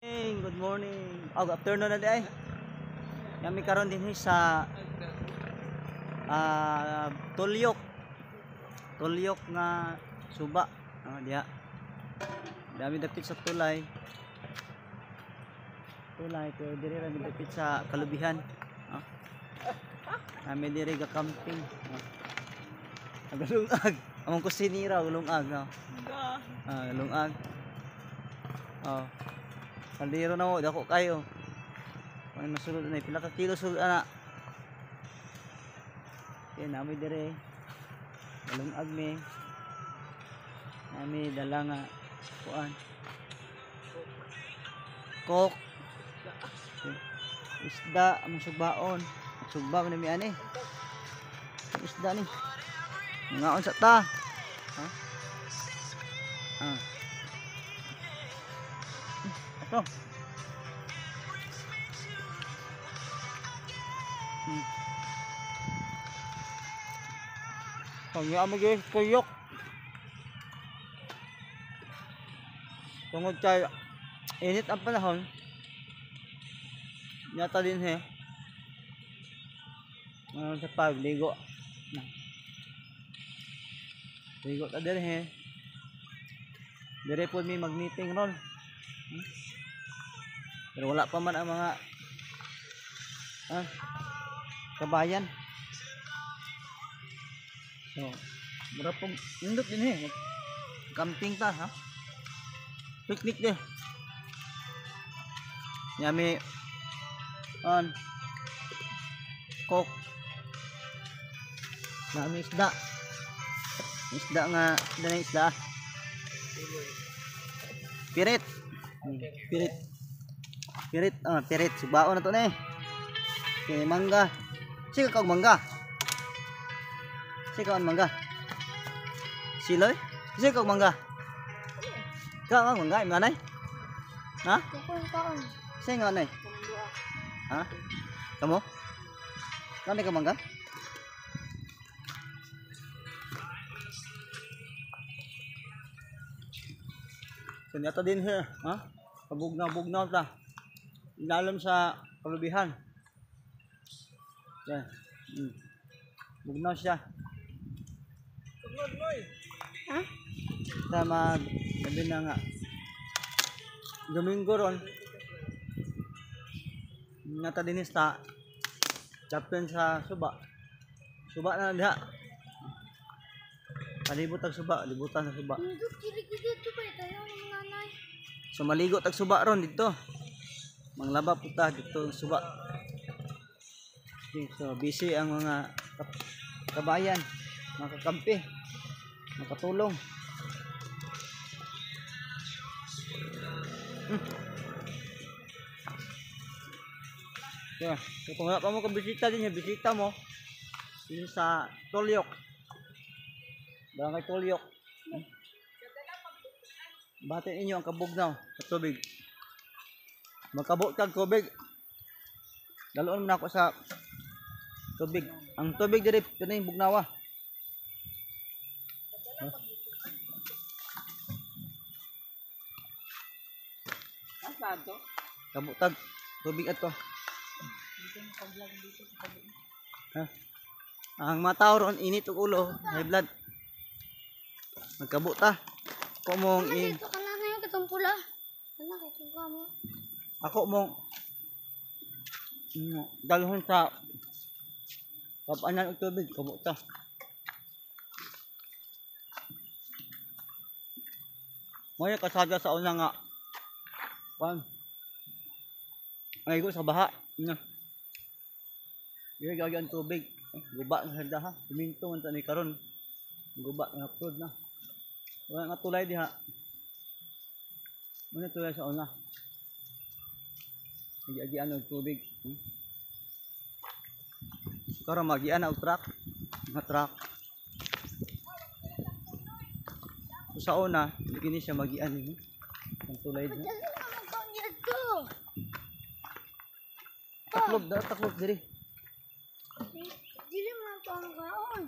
Good morning. Good afternoon na di ay. Yami karon din sa Tulyok. Tulyok nga suba. Diha. Dami dapit sa tulay. Tulay pero diri ra dapit sa kalubihan. Kami diri ga camping. Nagalungag. Among kusinira ulungag. Lungag. Kaldero na mo, dako kayo. Kung masulod na, pila ka kilo sulod na. Okay, namin dire. Dalong agme. Nami dala nga kuan. Kok. Isda, among sugbaon. Sugba man mi ani. Isda ni. Ngaon sa ta. Ito. Kaya mo guys, kuyok. Tungod kay init ang panahon. Yata din sa pagligo. Ligo ta din Dire po may mag-meeting ron. Pero wala pa man ang mga kabayan. So, mura pong indot din camping ta picnic din. Yami kok. Nami isda. Isda nga dala isda. Pirit. Pirit. Pirit, pirit. Subaon na to na Okay, mangga. Sige kag mangga. Sige kag mangga. Siloy? Sige kag mangga. Kag mangga, imanay? Ha? Sige nga nay. Ha? Kamu? Kani ka mangga? Kanyata din Kabugnaw-bugnaw ta. Ilalim sa kalubihan. Yan. Bugnaw siya. Tama, gabi na nga. Domingo ron. Nata din ta. Dapen sa suba. Suba na diha. Palibot tag suba, libutan sa suba. So maligo tag suba ron dito. Manglaba puta dito suba. Okay, so busy ang mga kabayan, mga kakampi, makatulong. Yeah, so kung wala pa mo kabisita din, bisita mo din sa Tulyok. Barangay Tulyok. Batin inyo ang kabugnaw sa tubig. Magkabot kag tubig. Daloon mo na ako sa tubig. Ang tubig diri kanay bugnawa. Asado. Kabutag tubig ato. Ang mata ron init ug ulo, high blood. Magkabuta. Komong Ito ka na ngayon katong pula. Ako mong dalhon sa kapanan og tubig kabuta. Moy kasada sa una nga ay ko sa baha na. Dili gagyan tubig. Guba na sa ha. Tuminto man tani karon. Guba na upload na. Wala nga tulay diha. Muna tulay sa una. Agi-agian og tubig. Karon magian og truck. Mga truck. Sa una, kini siya magian ni. Ang tulay diha. Taklob diri. Dili man ko ang kaon.